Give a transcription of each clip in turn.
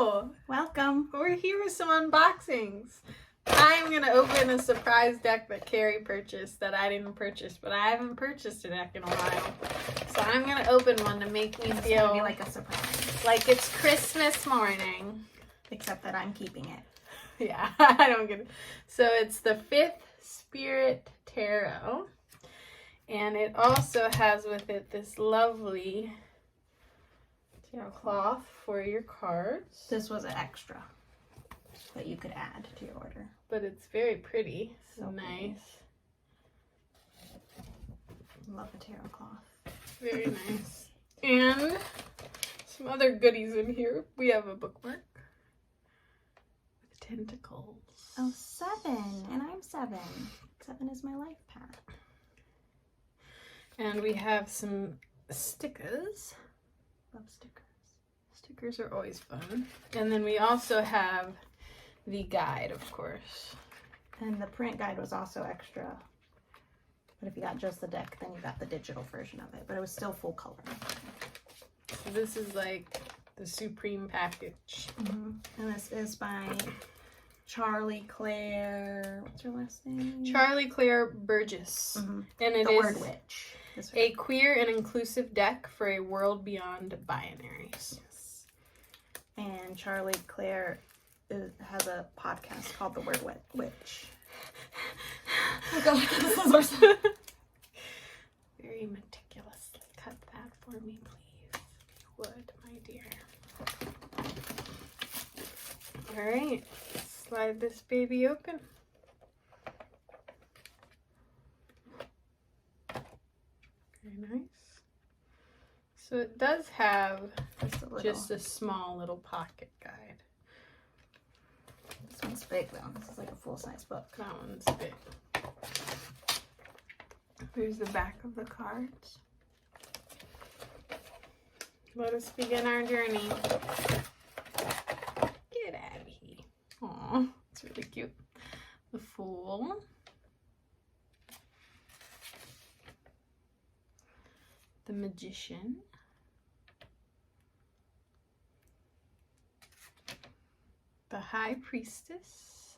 Hello! Welcome. We're here with some unboxings. I'm going to open a surprise deck that Carrie purchased that I didn't purchase, but I haven't purchased a deck in a while. So I'm going to open one to make me feel It's like a surprise. like it's Christmas morning. Except that I'm keeping it. Yeah, I don't get it. So it's the 5th Spirit Tarot. And it also has with it this lovely tarot cloth for your cards. This was an extra that you could add to your order. But it's very pretty. So Pretty. nice. Love the tarot cloth. Very nice. And some other goodies in here. We have a bookmark with tentacles. Oh, 7. And I'm 7. 7 is my life path. And we have some stickers. Love stickers. Stickers are always fun. And then we also have the guide, of course. And the print guide was also extra. But if you got just the deck, then you got the digital version of it. But it was still full color. So this is like the supreme package. Mm-hmm. And this is by Charlie Claire. What's her last name? Charlie Claire Burgess. Mm-hmm. And it The is Word Witch. a queer and inclusive deck for a world beyond binaries. Yes. And Charlie Claire has a podcast called The Word Witch. Oh god, scissors. Very meticulously cut that for me, please. If you would, my dear. Alright, slide this baby open. Very nice. So it does have just a small little pocket guide. This one's big though. This is like a full-size book. That one's big. Here's the back of the cards. Let us begin our journey. Get out of here. Aw, it's really cute. The Fool. The Magician. The High Priestess.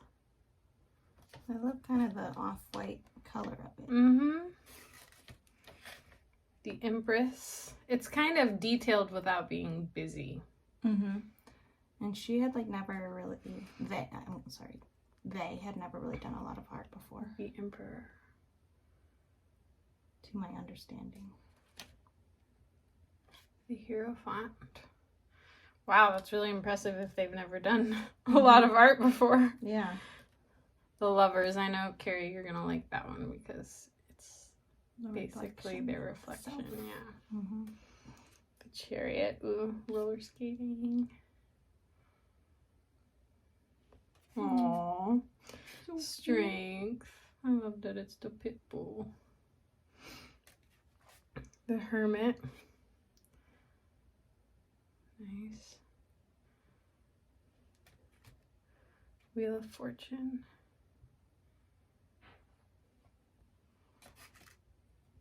I love kind of the off-white color of it. Mm-hmm. The Empress. It's kind of detailed without being busy. Mm-hmm. And she had like never really, they had never really done a lot of art before. The Emperor. To my understanding. The Hierophant. Wow, that's really impressive if they've never done a lot of art before. Yeah. The Lovers. I know, Carrie, you're going to like that one because it's basically their reflection. Yeah. Mm-hmm. The Chariot. Ooh, roller skating. Aww. So Strength. I love that it's the pit bull. The Hermit. Nice. Wheel of Fortune.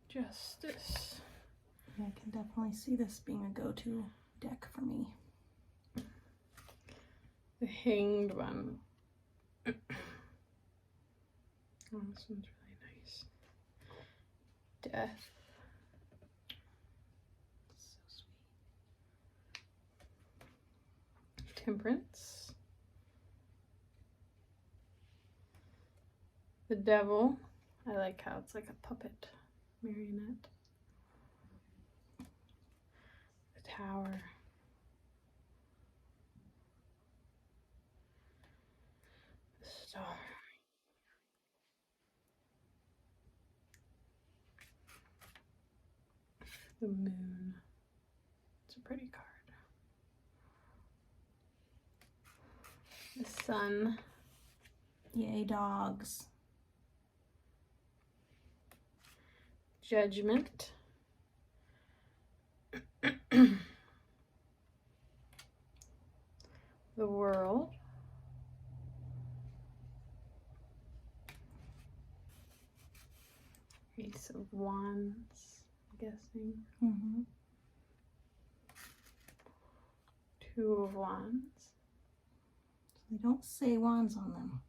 Justice. Yeah, I can definitely see this being a go-to deck for me. The Hanged One. Oh, this one's really nice. Death. So sweet. Temperance. The Devil. I like how it's like a puppet marionette. The Tower. The Star. The Moon. It's a pretty card. The Sun. Yay, dogs. Judgment. The World. Ace of Wands, I'm guessing. Mm-hmm. 2 of Wands. 2 They don't say wands on them.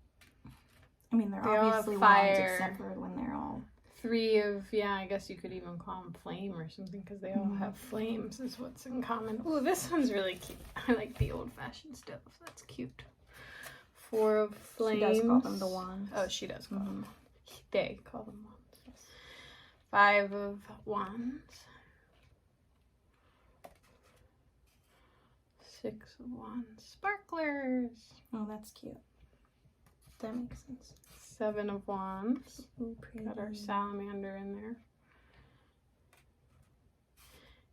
I mean, they're They all have obviously fire. wands, except for when they're all... 3 of, yeah, I guess you could even call them flame or something, because they all have flames is what's in common. Ooh, this one's really cute. I like the old-fashioned stuff. That's cute. 4 of flames. She does call them the wands. Oh, she does call them. They call them wands. 5 of wands. 6 of wands. Sparklers. Oh, that's cute. That makes sense. 7 of wands. Ooh, pretty. Got our salamander in there.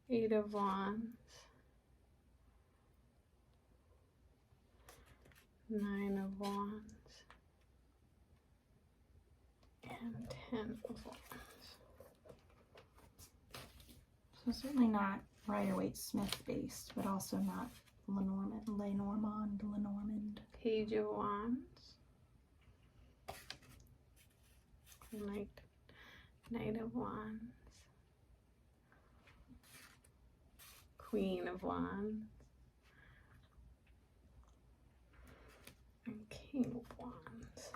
8 of wands. 9 of wands. And 10 of wands. So certainly not Rider-Waite-Smith based, but also not Lenormand. Page of wands. Knight of wands. Queen of wands. And king of wands.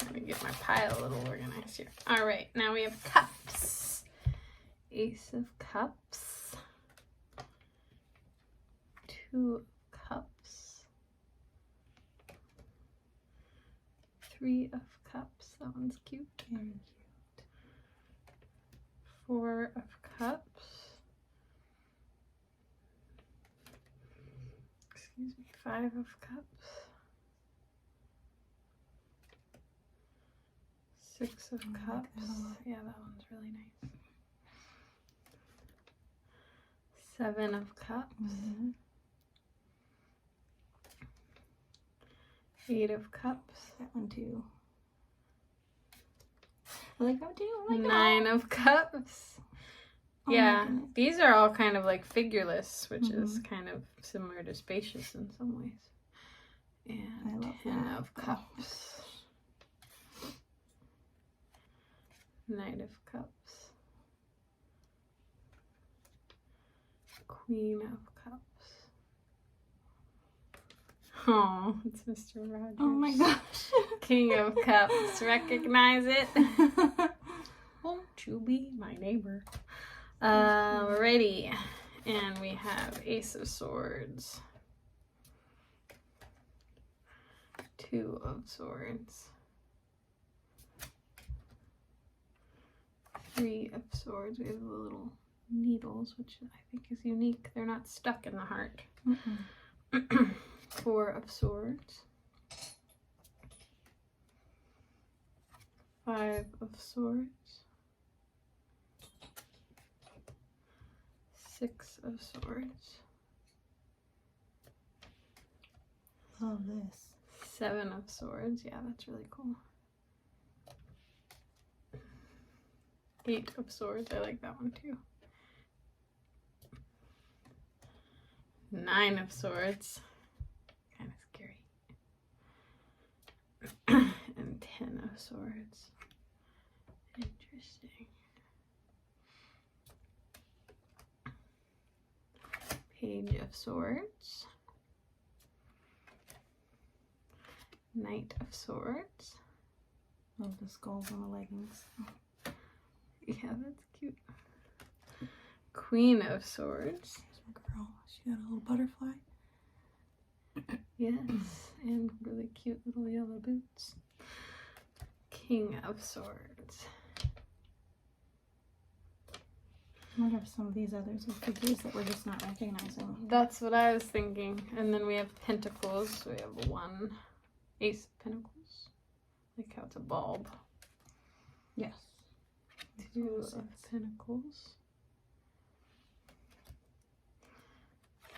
Let me get my pile a little organized here. All right, now we have cups. Ace of cups. 2 of cups. 3 of cups. That one's cute. Very cute. 4 of cups. Excuse me. 5 of cups. 6 of cups. Yeah, that one's really nice. 7 of cups. 8 of cups. That one too. I like that one too. I like 9 of cups. Oh my Yeah, goodness. these are all kind of like figureless, which is kind of similar to spacious in some ways. I And love 10 that. of cups. Knight of cups. Queen of cups. Oh, it's Mr. Rogers. Oh my gosh. King of cups. Recognize it? Won't you be my neighbor? Alrighty. And we have Ace of Swords. 2 of Swords. 3 of Swords. We have the little needles, which I think is unique. They're not stuck in the heart. 4 of Swords. 5 of Swords. 6 of Swords. Love this. 7 of Swords. Yeah, that's really cool. 8 of Swords. I like that one too. 9 of Swords. Kind of scary. And 10 of Swords. Interesting. Page of Swords. Knight of Swords. Love the skulls on the leggings. Yeah, that's cute. Queen of Swords. There's my girl. She got a little butterfly. Yes, and really cute little yellow boots. King of Swords. I wonder if some of these others are figures that we're just not recognizing. That's what I was thinking. And then we have Pentacles. We have 1 Ace of Pentacles. Like how it's a bulb. Yes. 2 of Pentacles.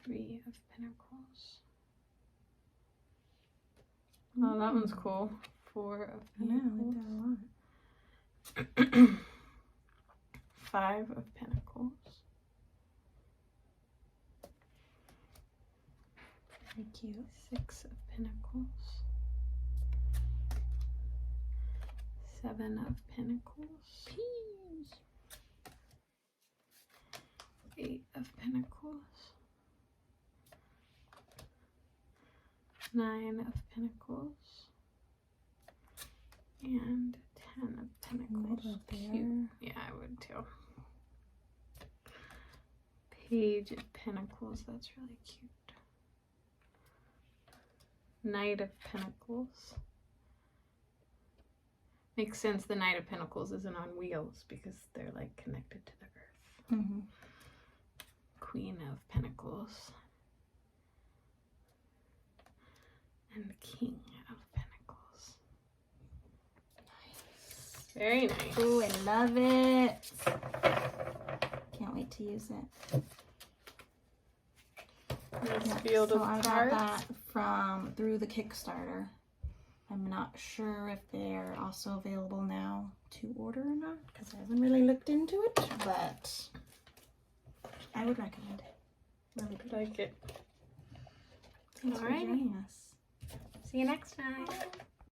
3 of Pentacles. Oh, that one's cool. 4 of Yeah, I Pentacles. like that a lot. 5 of Pentacles. Very cute. 6 of Pentacles. 7 of Pentacles. Peas. 9 of Pentacles. And 10 of Pentacles. Cute. Yeah, I would too. Page of Pentacles. That's really cute. Knight of Pentacles. Makes sense the Knight of Pentacles isn't on wheels because they're like connected to the earth. Mm-hmm. Queen of Pentacles. And King of Pentacles. Nice. Very nice. Ooh, I love it. Can't wait to use it. Nice Yeah, field so of I cards. got that through the Kickstarter. I'm not sure if they're also available now to order or not because I haven't really looked into it, but I would recommend it. Really good. Like it. Thanks for Alrighty. joining us. See you next time.